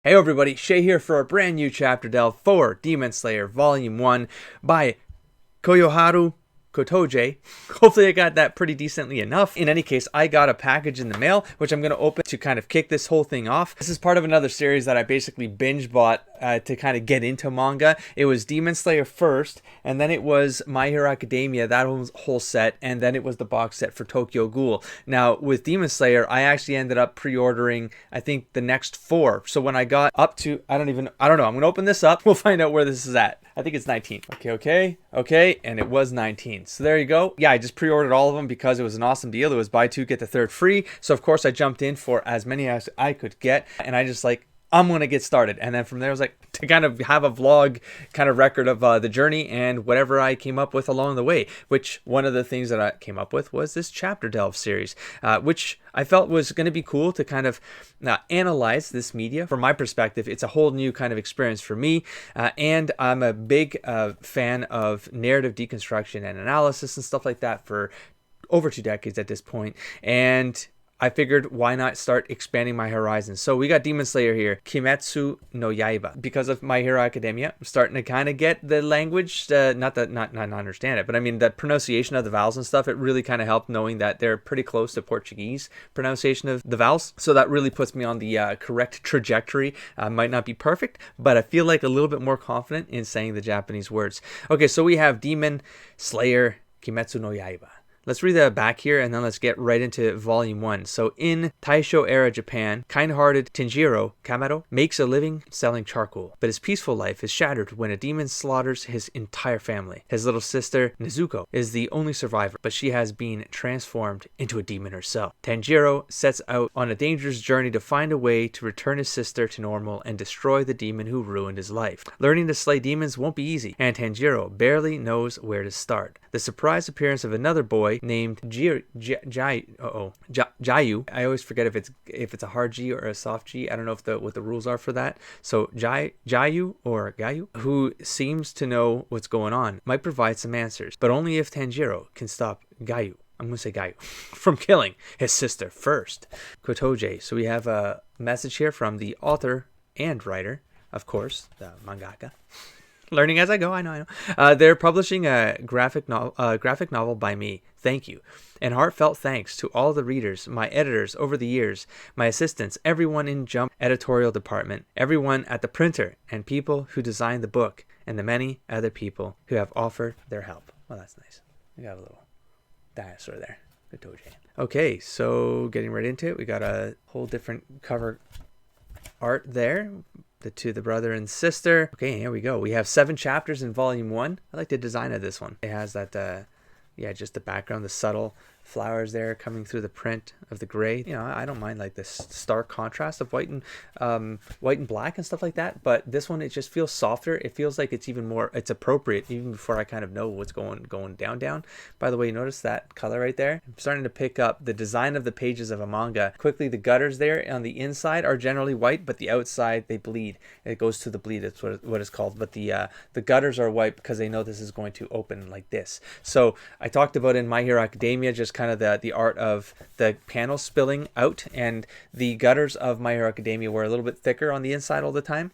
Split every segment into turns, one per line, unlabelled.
Hey everybody, Shay here for a brand new chapter delve for Demon Slayer Volume 1 by Koyoharu Kotoge. Hopefully I got that pretty decently enough. In any case, I got a package in the mail, which I'm going to open to kind of kick this whole thing off. This is part of another series that I basically binge bought to kind of get into manga. It was Demon Slayer first, and then it was My Hero Academia, that whole set, and then it was the box set for Tokyo Ghoul. Now, with Demon Slayer, I actually ended up pre-ordering, I think, the next 4. So when I got up to, I don't know, I'm going to open this up. We'll find out where this is at. I think it's 19. Okay, and it was 19. So there you go. Yeah, I just pre-ordered all of them because it was an awesome deal. It was buy 2, get the 3rd free. So of course I jumped in for as many as I could get, and I just I'm going to get started. And then from there, I was like, to kind of have a vlog kind of record of the journey and whatever I came up with along the way, which one of the things that I came up with was this chapter delve series, which I felt was going to be cool to kind of analyze this media. From my perspective, it's a whole new kind of experience for me. And I'm a big fan of narrative deconstruction and analysis and stuff like that for over 2 decades at this point. And I figured, why not start expanding my horizons? So we got Demon Slayer here, Kimetsu no Yaiba. Because of My Hero Academia, I'm starting to kind of get the language, not understand it, but I mean the pronunciation of the vowels and stuff. It really kind of helped knowing that they're pretty close to Portuguese pronunciation of the vowels. So that really puts me on the correct trajectory. Might not be perfect, but I feel like a little bit more confident in saying the Japanese words. Okay, so we have Demon Slayer, Kimetsu no Yaiba. Let's read that back here, and then let's get right into Volume 1. So in Taisho era Japan, kind-hearted Tenjiro Kamado makes a living selling charcoal, but his peaceful life is shattered when a demon slaughters his entire family. His little sister, Nezuko, is the only survivor, but she has been transformed into a demon herself. Tanjiro sets out on a dangerous journey to find a way to return his sister to normal and destroy the demon who ruined his life. Learning to slay demons won't be easy, and Tanjiro barely knows where to start. The surprise appearance of another boy named Jayu. I always forget if it's a hard G or a soft G. I don't know what the rules are for that. So Jayu or Gayu, who seems to know what's going on, might provide some answers, but only if Tanjiro can stop Gayu. I'm going to say Gayu from killing his sister first. Kotoge. So we have a message here from the author and writer, of course, the mangaka. Learning as I go, I know. They're publishing a graphic novel by me. Thank you. And heartfelt thanks to all the readers, my editors over the years, my assistants, everyone in Jump editorial department, everyone at the printer, and people who designed the book, and the many other people who have offered their help. Well, that's nice. We got a little dinosaur there. Kotoge. Okay, so getting right into it, we got a whole different cover art there. The brother and sister. Okay, here we go. We have 7 chapters in Volume 1. I like the design of this one. It has that, just the background, the subtle flowers there coming through the print of the gray. You know, I don't mind like this stark contrast of white and black and stuff like that. But this one, it just feels softer. It feels like it's even more, it's appropriate even before I kind of know what's going down. By the way, you notice that color right there? I'm starting to pick up the design of the pages of a manga. Quickly, the gutters there on the inside are generally white, but the outside, they bleed. It goes to the bleed, that's what it's called. But the gutters are white because they know this is going to open like this. So I talked about in My Hero Academia, just kind of the art of the panels spilling out, and the gutters of My Hero Academia were a little bit thicker on the inside all the time,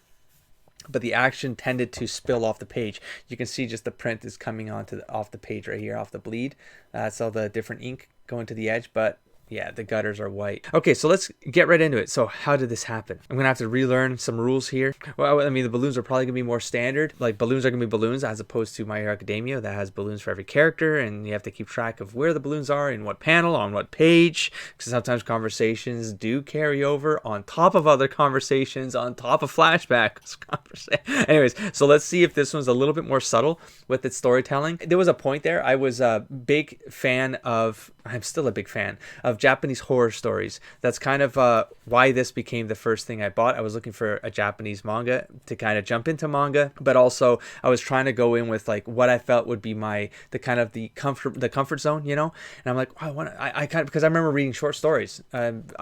but the action tended to spill off the page. You can see just the print is coming off the page right here, off the bleed. That's all the different ink going to the edge, but yeah, the gutters are white. Okay, so let's get right into it. So how did this happen? I'm going to have to relearn some rules here. Well, I mean, the balloons are probably going to be more standard. Like, balloons are going to be balloons as opposed to My Hero Academia that has balloons for every character, and you have to keep track of where the balloons are, in what panel, on what page, because sometimes conversations do carry over on top of other conversations, on top of flashbacks. Anyways, so let's see if this one's a little bit more subtle with its storytelling. There was a point there. I was a big fan of, I'm still a big fan of Japanese horror stories. That's kind of why this became the first thing I bought. I was looking for a Japanese manga to kind of jump into manga, but also I was trying to go in with like what I felt would be the comfort zone, you know. And I'm like, oh, I kind of, because I remember reading short stories,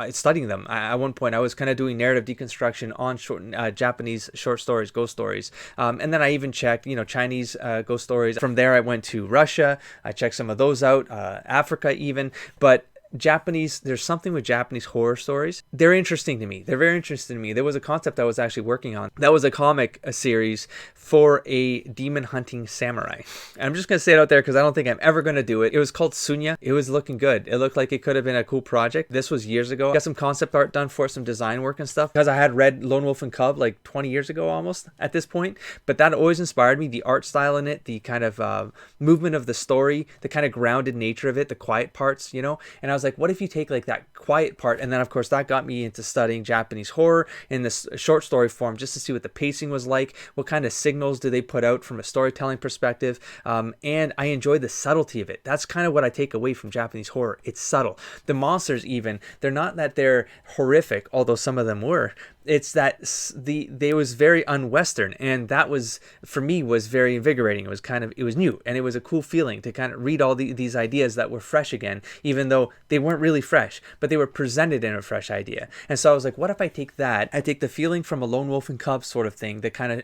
studying them. At one point, I was kind of doing narrative deconstruction on Japanese short stories, ghost stories, and then I even checked, Chinese ghost stories. From there, I went to Russia. I checked some of those out, Africa even, but Japanese, there's something with Japanese horror stories. They're interesting to me. They're very interesting to me. There was a concept I was actually working on. That was a series for a demon hunting samurai. And I'm just going to say it out there because I don't think I'm ever going to do it. It was called Sunya. It was looking good. It looked like it could have been a cool project. This was years ago. I got some concept art done for it, some design work and stuff, because I had read Lone Wolf and Cub like 20 years ago almost at this point. But that always inspired me. The art style in it, the kind of movement of the story, the kind of grounded nature of it, the quiet parts, you know. And I was like, what if you take like that quiet part? And then of course that got me into studying Japanese horror in this short story form, just to see what the pacing was like, what kind of signals do they put out from a storytelling perspective. And I enjoy the subtlety of it. That's kind of what I take away from Japanese horror. It's subtle. The monsters even, they're not that they're horrific, although some of them were. It's that they was very un-Western, and that was, for me, was very invigorating. It was new, and it was a cool feeling to kind of read all these ideas that were fresh again, even though they weren't really fresh, but they were presented in a fresh idea. And so I was like, what if I take that? I take the feeling from a Lone Wolf and Cub sort of thing, the kind of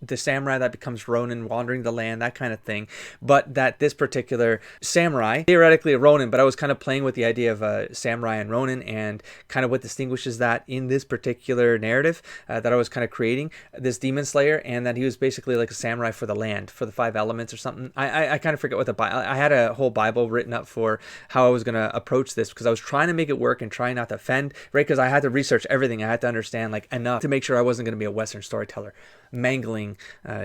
the samurai that becomes Ronin, wandering the land, that kind of thing, but that this particular samurai, theoretically a Ronin, but I was kind of playing with the idea of a samurai and Ronin, and kind of what distinguishes that in this particular narrative that I was kind of creating, this demon slayer, and that he was basically like a samurai for the land, for the 5 elements or something. I kind of forget what I had a whole Bible written up for how I was going to approach this, because I was trying to make it work and trying not to offend, right? Because I had to research everything. I had to understand like enough to make sure I wasn't going to be a Western storyteller mangling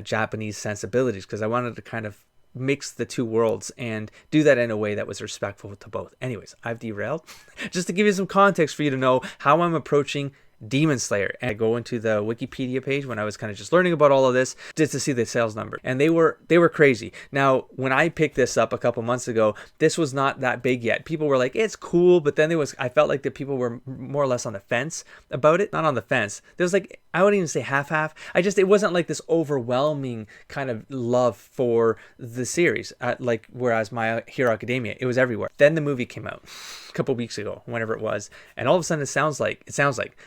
Japanese sensibilities, because I wanted to kind of mix the two worlds and do that in a way that was respectful to both. Anyways, I've derailed. Just to give you some context for you to know how I'm approaching Demon Slayer. And I go into the Wikipedia page when I was kind of just learning about all of this, just to see the sales number, and they were crazy. Now, when I picked this up a couple months ago, this was not that big yet. People were like, it's cool, but then I felt like the people were more or less on the fence about it. Not on the fence. There was like, I wouldn't even say half. It wasn't like this overwhelming kind of love for the series, like whereas My Hero Academia, it was everywhere. Then the movie came out a couple weeks ago, whenever it was, and all of a sudden it sounds like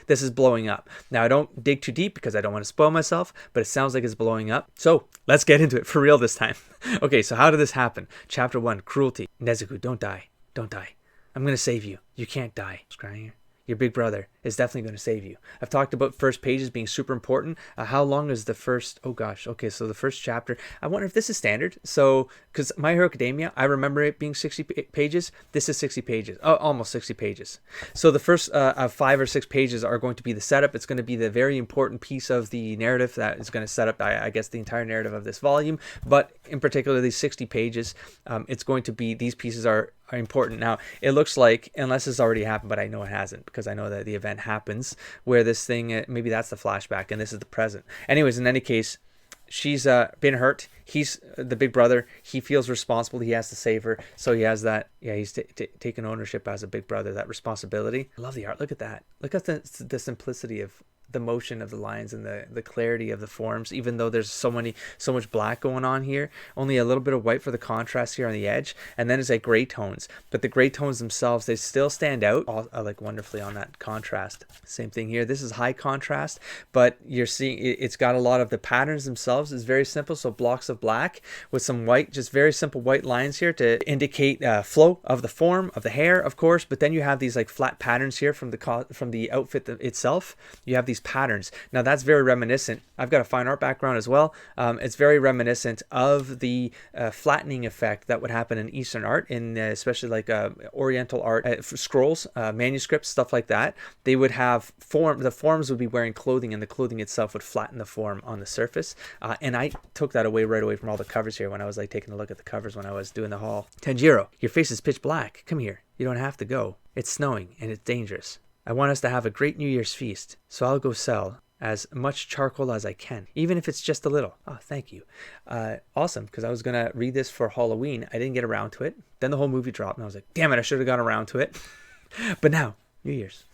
this is blowing up. Now, I don't dig too deep because I don't want to spoil myself, but it sounds like it's blowing up. So let's get into it for real this time. Okay, so how did this happen? Chapter 1, Cruelty. Nezuko, don't die. Don't die. I'm going to save you. You can't die. Crying here. Your big brother is definitely going to save you. I've talked about first pages being super important. How long is the first? Oh gosh. Okay, so the first chapter. I wonder if this is standard. So, because My Hero Academia, I remember it being 60 pages. This is 60 pages. Oh, almost 60 pages. So the first 5 or 6 pages are going to be the setup. It's going to be the very important piece of the narrative that is going to set up, I guess, the entire narrative of this volume. But in particular, these 60 pages, it's going to be, these pieces are important. Now, it looks like, unless it's already happened, but I know it hasn't, because I know that the event happens where this thing, maybe that's the flashback and this is the present. Anyways, in any case, she's been hurt. He's the big brother. He feels responsible. He has to save her. So he has that. Yeah, he's taken ownership as a big brother, that responsibility. I love the art. Look at that. Look at the simplicity of the motion of the lines and the clarity of the forms, even though there's so much black going on here. Only a little bit of white for the contrast here on the edge, and then it's like gray tones, but the gray tones themselves, they still stand out like wonderfully on that contrast. Same thing here. This is high contrast, but you're seeing it's got a lot of the patterns themselves is very simple. So blocks of black with some white, just very simple white lines here to indicate flow of the form of the hair, of course. But then you have these like flat patterns here from the outfit itself. You have these patterns. Now that's very reminiscent. I've got a fine art background as well. It's very reminiscent of the flattening effect that would happen in Eastern art, in especially like Oriental art, scrolls, manuscripts, stuff like that. They would have the forms would be wearing clothing, and the clothing itself would flatten the form on the surface. And I took that right away from all the covers here when I was like taking a look at the covers when I was doing the haul. Tanjiro, your face is pitch black. Come here. You don't have to go. It's snowing and it's dangerous. I want us to have a great New Year's feast, so I'll go sell as much charcoal as I can, even if it's just a little. Oh, thank you. Awesome, because I was going to read this for Halloween. I didn't get around to it. Then the whole movie dropped, and I was like, damn it, I should have gone around to it. But now, New Year's.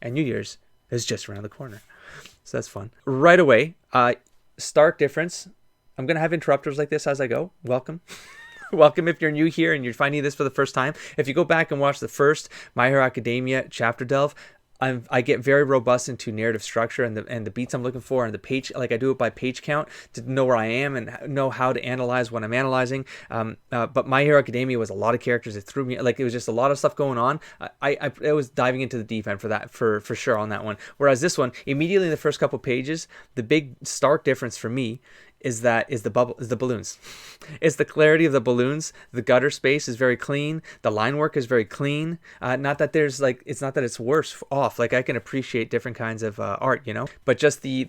And New Year's is just around the corner. So that's fun. Right away, stark difference. I'm going to have interrupters like this as I go. Welcome. Welcome if you're new here and you're finding this for the first time. If you go back and watch the first My Hero Academia chapter delve, I get very robust into narrative structure and the beats I'm looking for and the page, like I do it by page count to know where I am and know how to analyze what I'm analyzing. But My Hero Academia was a lot of characters. It threw me, like it was just a lot of stuff going on. I was diving into the deep end for that for sure on that one. Whereas this one, immediately in the first couple pages, the big stark difference for me is the balloons. It's the clarity of the balloons. The gutter space is very clean. The line work is very clean. Not that there's like, it's not that it's worse off. Like I can appreciate different kinds of art, you know, but just they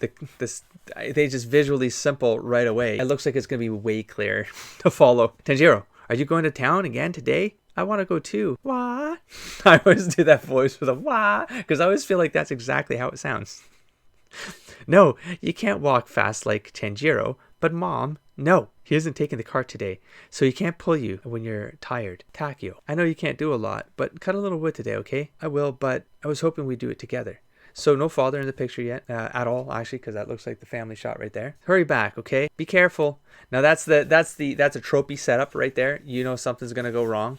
just visually simple right away. It looks like it's gonna be way clearer to follow. Tanjiro, are you going to town again today? I want to go too. Wah. I always do that voice with a wah because I always feel like that's exactly how it sounds. No, you can't walk fast like Tanjiro, but Mom, no, he isn't taking the cart today, so he can't pull you when you're tired. Takio, I know you can't do a lot, but cut a little wood today, okay? I will, but I was hoping we'd do it together. So no father in the picture yet, at all, actually, because that looks like the family shot right there. Hurry back, okay? Be careful. Now that's a tropey setup right there. You know something's gonna go wrong.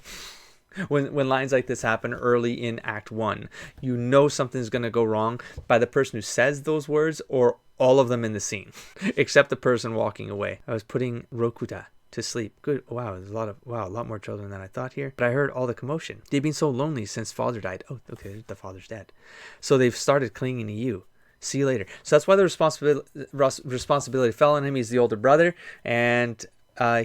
When lines like this happen early in Act 1, you know something's going to go wrong by the person who says those words or all of them in the scene, except the person walking away. I was putting Rokuta to sleep. Good. Wow, there's a lot more children than I thought here. But I heard all the commotion. They've been so lonely since father died. Oh, okay, the father's dead. So they've started clinging to you. See you later. So that's why the responsibility fell on him. He's the older brother, and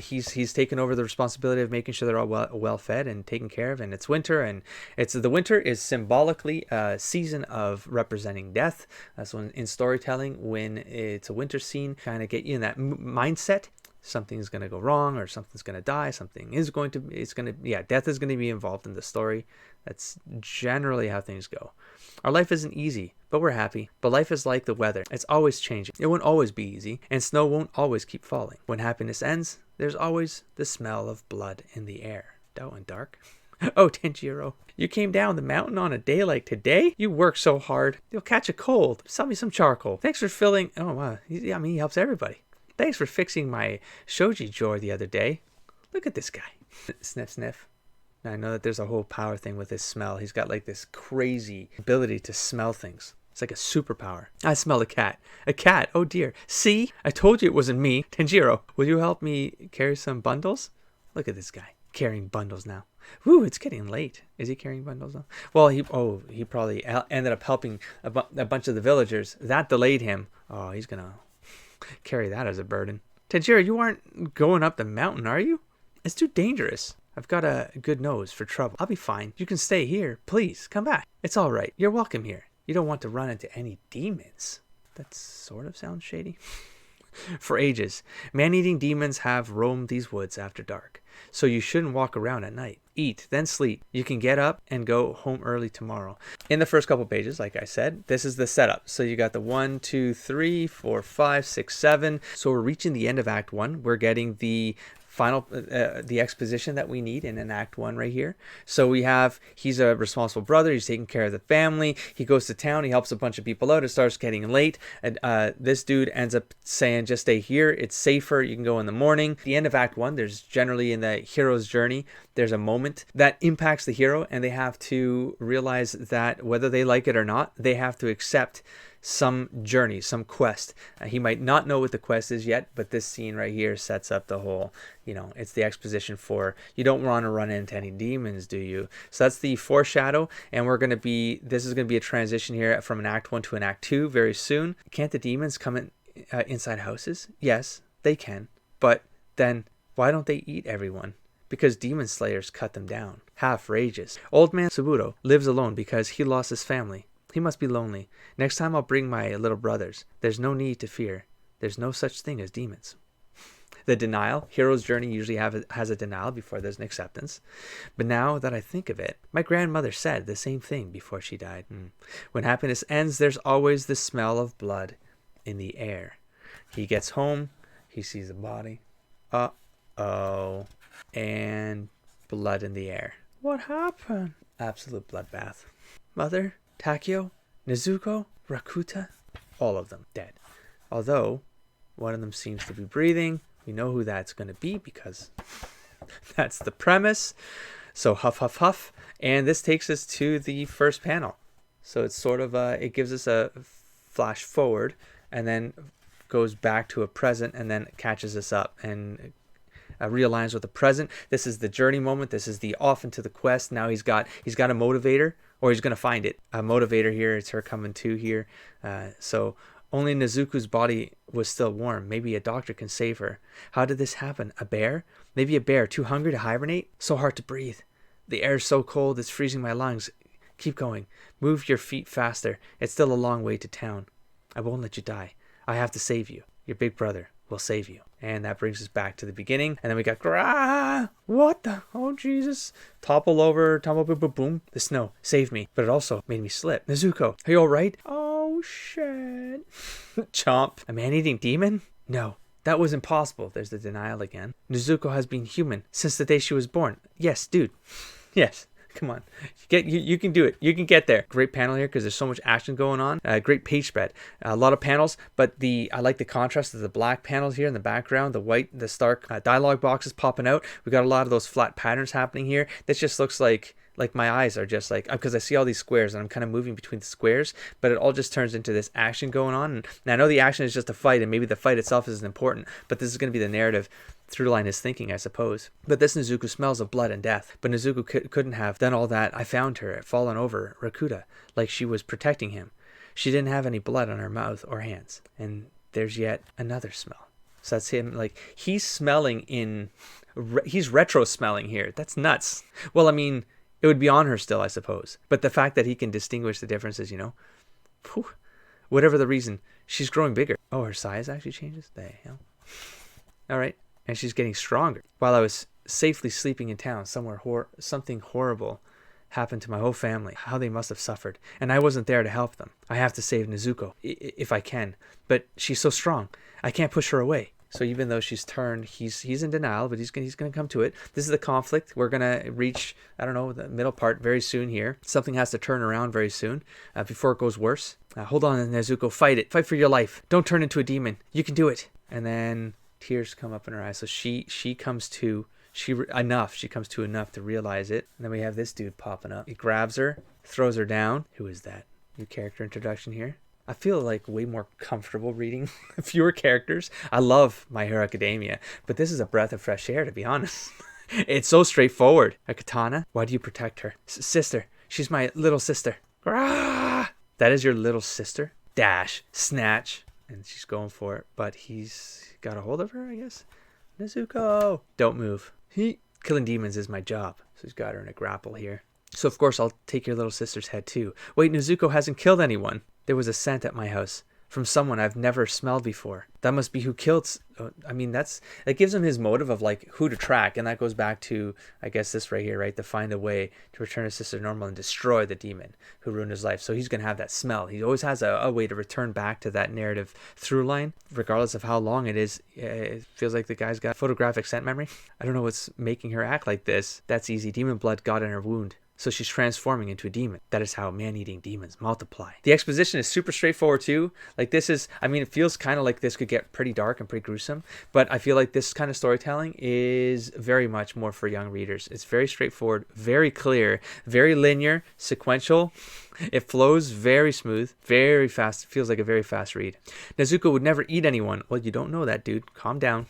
he's taken over the responsibility of making sure they're all well fed and taken care of. And it's winter, and the winter is symbolically a season of representing death. That's when in storytelling, when it's a winter scene, kind of get you in that mindset. Something's going to go wrong, or something's going to die. Death is going to be involved in the story. That's generally how things go. Our life isn't easy, but we're happy. But life is like the weather. It's always changing. It won't always be easy, and snow won't always keep falling. When happiness ends, there's always the smell of blood in the air. That went dark. Oh, Tenjiro, you came down the mountain on a day like today? You work so hard. You'll catch a cold. Sell me some charcoal. Thanks for filling... Oh, wow. I mean, he helps everybody. Thanks for fixing my shoji drawer the other day. Look at this guy. Sniff, sniff. Now, I know that there's a whole power thing with his smell. He's got like this crazy ability to smell things. It's like a superpower. I smell a cat. A cat. Oh dear. See? I told you it wasn't me. Tanjiro, will you help me carry some bundles? Look at this guy carrying bundles now. Woo, it's getting late. Is he carrying bundles now? Well, he probably ended up helping a bunch of the villagers. That delayed him. Oh, he's going to carry that as a burden. Tanjiro, you aren't going up the mountain, are you? It's too dangerous. I've got a good nose for trouble. I'll be fine. You can stay here. Please, come back. It's all right. You're welcome here. You don't want to run into any demons. That sort of sounds shady. For ages, man-eating demons have roamed these woods after dark. So you shouldn't walk around at night. Eat, then sleep. You can get up and go home early tomorrow. In the first couple pages, like I said, this is the setup. So you got the 1, 2, 3, 4, 5, 6, 7. So we're reaching the end of Act 1. We're getting the final the exposition that we need in an Act 1 right here. So he's a responsible brother. He's taking care of the family. He goes to town. He helps a bunch of people out. It starts getting late. And this dude ends up saying, just stay here. It's safer. You can go in the morning. At the end of Act 1, there's generally in the hero's journey, there's a moment that impacts the hero, and they have to realize that whether they like it or not, they have to accept some journey, some quest. He might not know what the quest is yet, but this scene right here sets up the whole, it's the exposition for, you don't want to run into any demons, do you? So that's the foreshadow, and this is going to be a transition here from an Act 1 to an Act 2 very soon. Can't the demons come in inside houses? Yes, they can, but then why don't they eat everyone? Because demon slayers cut them down. Half rages. Old man Suburo lives alone because he lost his family. He must be lonely. Next time I'll bring my little brothers. There's no need to fear. There's no such thing as demons. The denial. Hero's journey usually has a denial before there's an acceptance. But now that I think of it, my grandmother said the same thing before she died. When happiness ends, there's always the smell of blood in the air. He gets home. He sees a body. Uh-oh. And blood in the air. What happened? Absolute bloodbath. Mother? Takio, Nezuko, Rakuta, all of them dead. Although, one of them seems to be breathing. We know who that's going to be because that's the premise. So huff, huff, huff. And this takes us to the first panel. So it's sort of it gives us a flash forward and then goes back to a present and then catches us up and realigns with the present. This is the journey moment. This is the off into the quest. Now he's got a motivator, or he's going to find it. A motivator here. It's her coming to here. So only Nezuko's body was still warm. Maybe a doctor can save her. How did this happen? A bear? Maybe a bear too hungry to hibernate? So hard to breathe. The air's so cold it's freezing my lungs. Keep going. Move your feet faster. It's still a long way to town. I won't let you die. I have to save you. Your big brother will save you. And that brings us back to the beginning. And then we got, what the? Oh, Jesus. Topple over, tumble, boom, boom, boom. The snow saved me, but it also made me slip. Nezuko, are you all right? Oh, shit. Chomp. A man-eating demon? No, that was impossible. There's the denial again. Nezuko has been human since the day she was born. Yes, dude. Yes. Come on. You can do it. You can get there. Great panel here because there's so much action going on. Great page spread. A lot of panels, but I like the contrast of the black panels here in the background, the white, the stark dialogue boxes popping out. We got a lot of those flat patterns happening here. This just looks like my eyes are just like, because I see all these squares and I'm kind of moving between the squares, but it all just turns into this action going on. And I know the action is just a fight, and maybe the fight itself isn't important, but this is going to be the narrative through line is thinking, I suppose. But this Nezuko smells of blood and death. But Nezuko couldn't have done all that. I found her, fallen over Rakuta, like she was protecting him. She didn't have any blood on her mouth or hands. And there's yet another smell. So that's him, like, he's smelling he's retro smelling here. That's nuts. Well, I mean, it would be on her still, I suppose. But the fact that he can distinguish the differences, whew, whatever the reason, she's growing bigger. Oh, her size actually changes? The hell? All right. And she's getting stronger. While I was safely sleeping in town, something horrible happened to my whole family. How they must have suffered. And I wasn't there to help them. I have to save Nezuko, if I can. But she's so strong. I can't push her away. So even though she's turned, he's in denial, but he's going to come to it. This is the conflict. We're going to reach, I don't know, the middle part very soon here. Something has to turn around very soon before it goes worse. Hold on, Nezuko. Fight it. Fight for your life. Don't turn into a demon. You can do it. And then tears come up in her eyes. So she comes to enough to realize it. And then we have this dude popping up. He grabs her, throws her down. Who is that? New character introduction here. I feel like way more comfortable reading fewer characters. I love My Hero Academia, but this is a breath of fresh air, to be honest. It's so straightforward. A katana? Why do you protect her? Sister. She's my little sister. That is your little sister? Dash. Snatch. And she's going for it, but he's got a hold of her, I guess. Nezuko. Don't move. Killing demons is my job. So he's got her in a grapple here. So of course I'll take your little sister's head too. Wait, Nezuko hasn't killed anyone. There was a scent at my house from someone I've never smelled before. That must be who killed. That gives him his motive of like who to track, and that goes back to, I guess, this right here, right? To find a way to return his sister to normal and destroy the demon who ruined his life. So he's gonna have that smell. He always has a way to return back to that narrative through line, regardless of how long it is. It feels like the guy's got photographic scent memory. I don't know what's making her act like this. That's easy. Demon blood got in her wound. So she's transforming into a demon. That is how man-eating demons multiply. The exposition is super straightforward too. Like this is, it feels kind of like this could get pretty dark and pretty gruesome, but I feel like this kind of storytelling is very much more for young readers. It's very straightforward, very clear, very linear, sequential. It flows very smooth, very fast. It feels like a very fast read. Nezuko would never eat anyone. Well, you don't know that, dude. Calm down.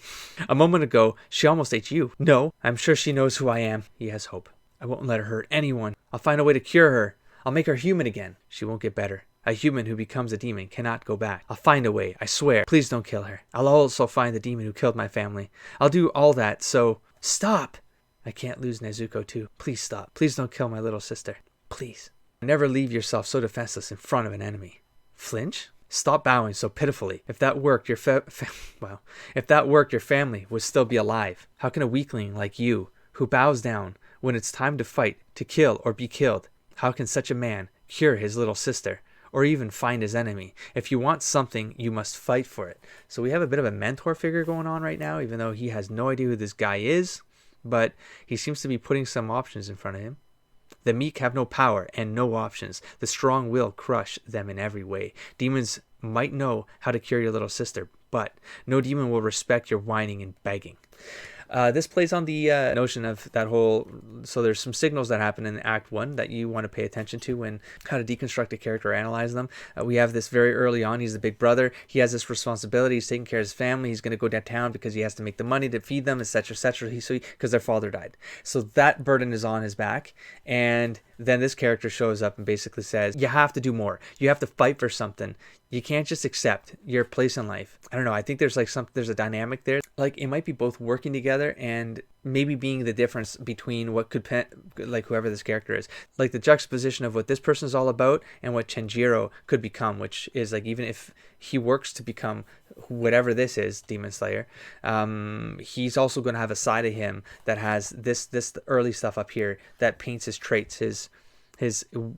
A moment ago, she almost ate you. No, I'm sure she knows who I am. He has hope. I won't let her hurt anyone. I'll find a way to cure her. I'll make her human again. She won't get better. A human who becomes a demon cannot go back. I'll find a way, I swear. Please don't kill her. I'll also find the demon who killed my family. I'll do all that, so stop. I can't lose Nezuko too. Please stop. Please don't kill my little sister. Please. Never leave yourself so defenseless in front of an enemy. Flinch? Stop bowing so pitifully. If that worked, your family would still be alive. How can a weakling like you, who bows down when it's time to fight, to kill, or be killed, how can such a man cure his little sister, or even find his enemy? If you want something, you must fight for it. So we have a bit of a mentor figure going on right now, even though he has no idea who this guy is, but he seems to be putting some options in front of him. The meek have no power and no options. The strong will crush them in every way. Demons might know how to cure your little sister, but no demon will respect your whining and begging. This plays on the notion of that whole. So there's some signals that happen in Act 1 that you want to pay attention to when how to deconstruct a character or analyze them. We have this very early on. He's the big brother. He has this responsibility. He's taking care of his family. He's going to go downtown because he has to make the money to feed them, etc., etc. Because their father died. So that burden is on his back. And then this character shows up and basically says, you have to do more. You have to fight for something. You can't just accept your place in life. I don't know. I think there's there's a dynamic there. Like it might be both working together and maybe being the difference between what could whoever this character is, like the juxtaposition of what this person is all about and what Tenjiro could become, which is like, even if he works to become whatever this is, Demon Slayer, he's also going to have a side of him that has this early stuff up here that paints his traits, his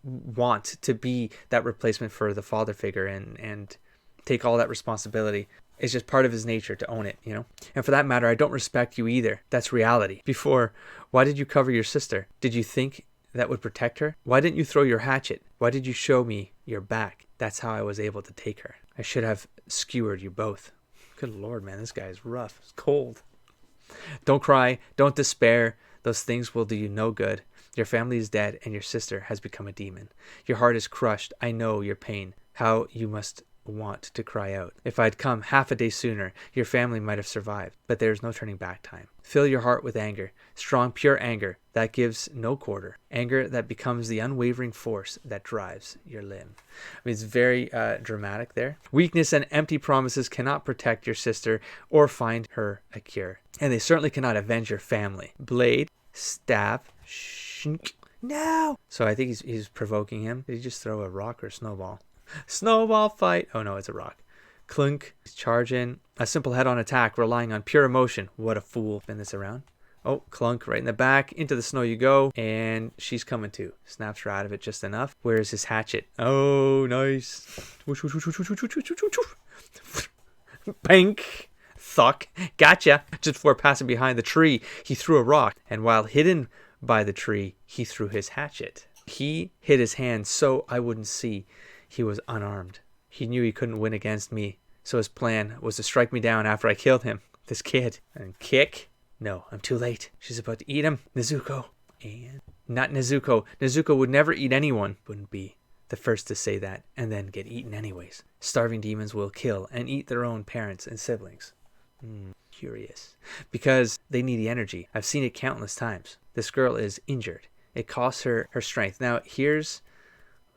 want to be that replacement for the father figure and take all that responsibility. It's just part of his nature to own it, you know? And for that matter, I don't respect you either. That's reality. Before, why did you cover your sister? Did you think that would protect her? Why didn't you throw your hatchet? Why did you show me your back? That's how I was able to take her. I should have skewered you both. Good Lord, man, this guy is rough. It's cold. Don't cry. Don't despair. Those things will do you no good. Your family is dead and your sister has become a demon. Your heart is crushed. I know your pain. How you must want to cry out. If I'd come half a day sooner, your family might have survived, but there is no turning back time. Fill your heart with anger, strong, pure anger that gives no quarter, anger that becomes the unwavering force that drives your limb. I mean, it's very dramatic there. Weakness and empty promises cannot protect your sister or find her a cure, and they certainly cannot avenge your family. Blade, stab, shink. No! So I think he's provoking him. Did he just throw a rock or a snowball? Snowball fight. Oh no, it's a rock. Clunk. Charge in. A simple head-on attack relying on pure emotion. What a fool. Spin this around. Oh, clunk right in the back. Into the snow you go. And she's coming too. Snaps her out of it just enough. Where's his hatchet? Oh, nice. Pink. Thuck. Gotcha. Just before passing behind the tree, he threw a rock. And while hidden by the tree, he threw his hatchet. He hid his hand so I wouldn't see. He was unarmed. He knew he couldn't win against me, so his plan was to strike me down after I killed him. This kid. And kick? No, I'm too late. She's about to eat him. Nezuko. And not Nezuko. Nezuko would never eat anyone. Wouldn't be the first to say that and then get eaten anyways. Starving demons will kill and eat their own parents and siblings. Curious. Because they need the energy. I've seen it countless times. This girl is injured. It costs her strength. Now, here's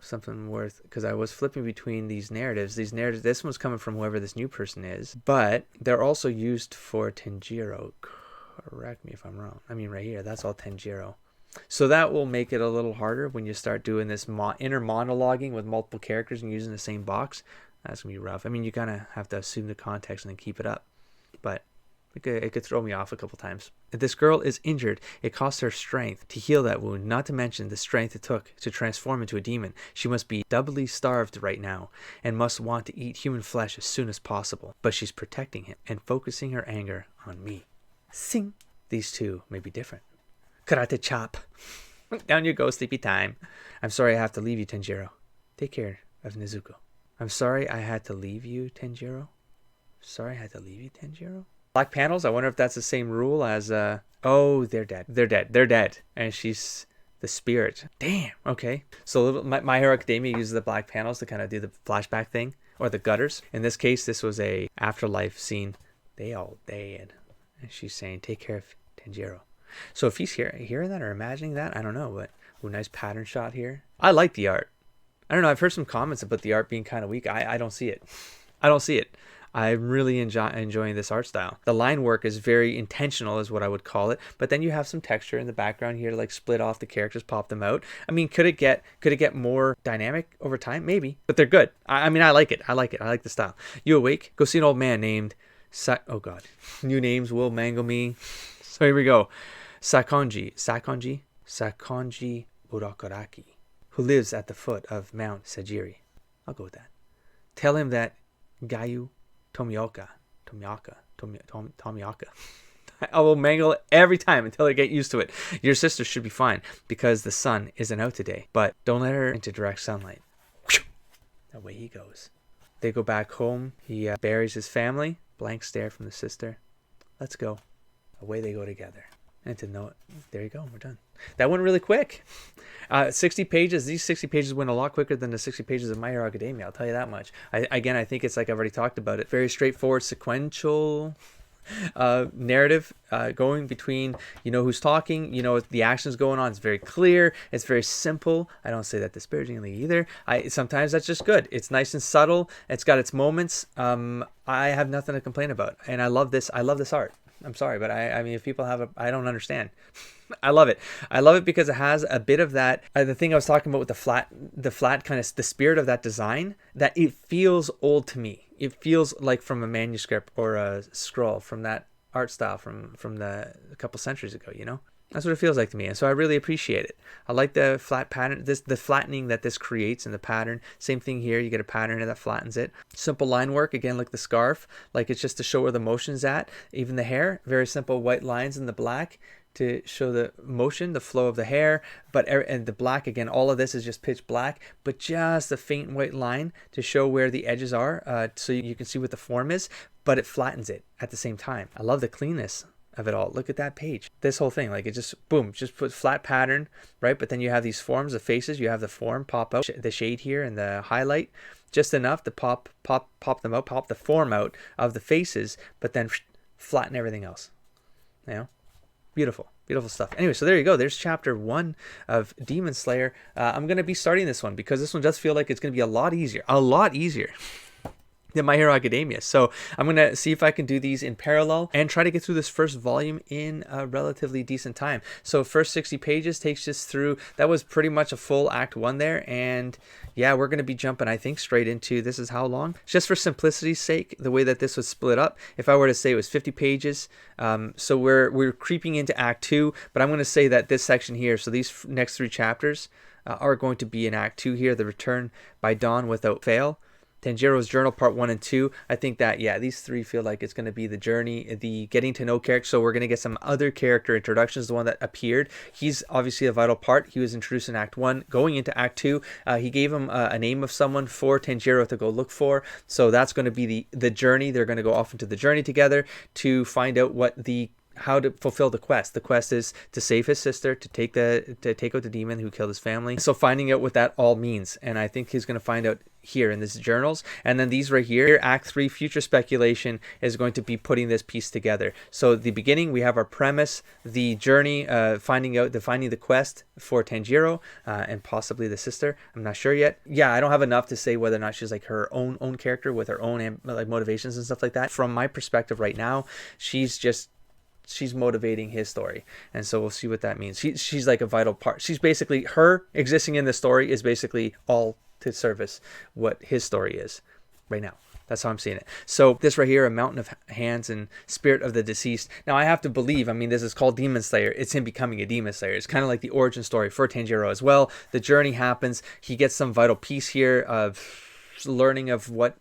something worth, because I was flipping between these narratives. This one's coming from whoever this new person is, but they're also used for Tenjiro. Correct me if I'm wrong. I mean, right here, that's all Tenjiro. So that will make it a little harder when you start doing this inner monologuing with multiple characters and using the same box. That's going to be rough. I mean, you kind of have to assume the context and then keep it up, but it could throw me off a couple times. If this girl is injured, it costs her strength to heal that wound, not to mention the strength it took to transform into a demon. She must be doubly starved right now and must want to eat human flesh as soon as possible. But she's protecting him and focusing her anger on me. Sing. These two may be different. Karate chop. Down you go, sleepy time. I'm sorry I have to leave you, Tenjiro. Take care of Nezuko. I'm sorry I had to leave you, Tenjiro. Sorry I had to leave you, Tenjiro. Black panels, I wonder if that's the same rule as, oh, they're dead. They're dead. And she's the spirit. Damn, okay. So My Hero Academia uses the black panels to kind of do the flashback thing, or the gutters. In this case, this was a afterlife scene. They all dead. And she's saying, take care of Tenjiro. So if he's hearing that or imagining that, I don't know, but nice pattern shot here. I like the art. I don't know, I've heard some comments about the art being kind of weak. I don't see it. I'm really enjoying this art style. The line work is very intentional, is what I would call it. But then you have some texture in the background here to like split off the characters, pop them out. I mean, could it get more dynamic over time? Maybe, but they're good. I mean, I like it. I like the style. You awake? Go see an old man named oh God, new names will mangle me. So here we go. Sakonji Urakaraki, who lives at the foot of Mount Sajiri. I'll go with that. Tell him that Gayu Tomioka. I will mangle it every time until I get used to it. Your sister should be fine because the sun isn't out today, but don't let her into direct sunlight. Away he goes. They go back home. He buries his family. Blank stare from the sister. Let's go. away they go together. And to know it, there you go, we're done. That went really quick. 60 pages. These 60 pages went a lot quicker than the 60 pages of My Hero Academia. I'll tell you that much. I think it's like I've already talked about it. Very straightforward, sequential narrative going between, you know, who's talking, you know, the actions going on. It's very clear. It's very simple. I don't say that disparagingly either. Sometimes that's just good. It's nice and subtle. It's got its moments. I have nothing to complain about, and I love this. I love this art. I'm sorry, but I mean, if people have I don't understand. I love it. I love it because it has a bit of that, the thing I was talking about with the flat kind of the spirit of that design, that it feels old to me. It feels like from a manuscript or a scroll from that art style from a couple centuries ago, you know? That's what it feels like to me, and so I really appreciate it. I like the flat pattern, the flattening that this creates in the pattern. Same thing here, you get a pattern that flattens it. Simple line work, again, like the scarf, like it's just to show where the motion's at. Even the hair, very simple white lines in the black to show the motion, the flow of the hair. And the black, again, all of this is just pitch black, but just a faint white line to show where the edges are, so you can see what the form is, but it flattens it at the same time. I love the cleanness of it all. Look at that page. This whole thing, like it just boom, just put flat pattern, right? But then you have these forms of faces. You have the form pop out, the shade here and the highlight, just enough to pop them out, pop the form out of the faces, but then flatten everything else. You know, beautiful stuff. Anyway, so there you go. There's chapter 1 of Demon Slayer. I'm gonna be starting this one because this one does feel like it's gonna be a lot easier than My Hero Academia. So I'm going to see if I can do these in parallel and try to get through this first volume in a relatively decent time. So first 60 pages takes us through, that was pretty much a full act 1 there. And yeah, we're going to be jumping, I think, straight into, this is how long? Just for simplicity's sake, the way that this was split up, if I were to say it was 50 pages, so we're creeping into act 2, but I'm going to say that this section here, so these next 3 chapters are going to be in act 2 here, the return by dawn without fail. Tanjiro's journal part 1 and 2. I think that, yeah, these 3 feel like it's going to be the journey, the getting to know character. So we're going to get some other character introductions. The one that appeared, he's obviously a vital part. He was introduced in act 1. Going into act 2, he gave him a name of someone for Tanjiro to go look for. So that's going to be the journey. They're going to go off into the journey together to find out how to fulfill the quest. The quest is to save his sister, to take out the demon who killed his family. So finding out what that all means, and I think he's going to find out here in these journals. And then these right here, act 3 future speculation is going to be putting this piece together. So at the beginning we have our premise, the journey, finding the quest for Tanjiro and possibly the sister. I'm not sure yet. Yeah, I don't have enough to say whether or not she's like her own character with her own like motivations and stuff like that. From my perspective right now, she's motivating his story, and so we'll see what that means. She's like a vital part. She's basically, her existing in the story is basically all to service what his story is right now. That's how I'm seeing it. So this right here, a mountain of hands and spirit of the deceased. Now I have to believe, I mean, this is called Demon Slayer. It's him becoming a Demon Slayer. It's kind of like the origin story for Tanjiro as well. The journey happens. He gets some vital piece here of learning of what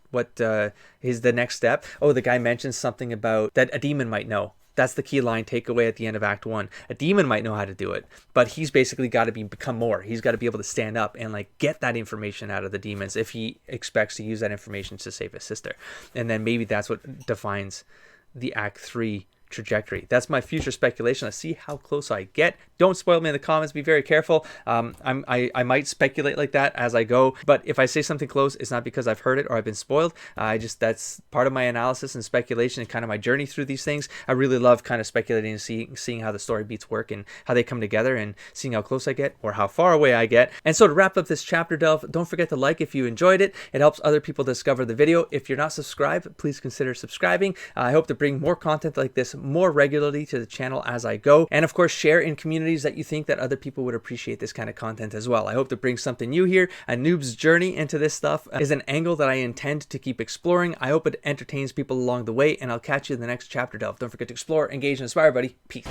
is the next step. Oh, the guy mentions something about that a demon might know. That's the key line takeaway at the end of Act 1. A demon might know how to do it, but he's basically got to become more. He's got to be able to stand up and like get that information out of the demons if he expects to use that information to save his sister. And then maybe that's what defines the Act 3 trajectory. That's my future speculation. Let's see how close I get. Don't spoil me in the comments. Be very careful. I might speculate like that as I go, but if I say something close, it's not because I've heard it or I've been spoiled. That's part of my analysis and speculation and kind of my journey through these things. I really love kind of speculating and seeing how the story beats work and how they come together and seeing how close I get or how far away I get. And so to wrap up this chapter delve, don't forget to like if you enjoyed it. It helps other people discover the video. If you're not subscribed, please consider subscribing. I hope to bring more content like this more regularly to the channel as I go. And of course, share in communities that you think that other people would appreciate this kind of content as well. I hope to bring something new here. A noob's journey into this stuff is an angle that I intend to keep exploring. I hope it entertains people along the way, and I'll catch you in the next chapter delve. Don't forget to explore, engage, and inspire, buddy. Peace.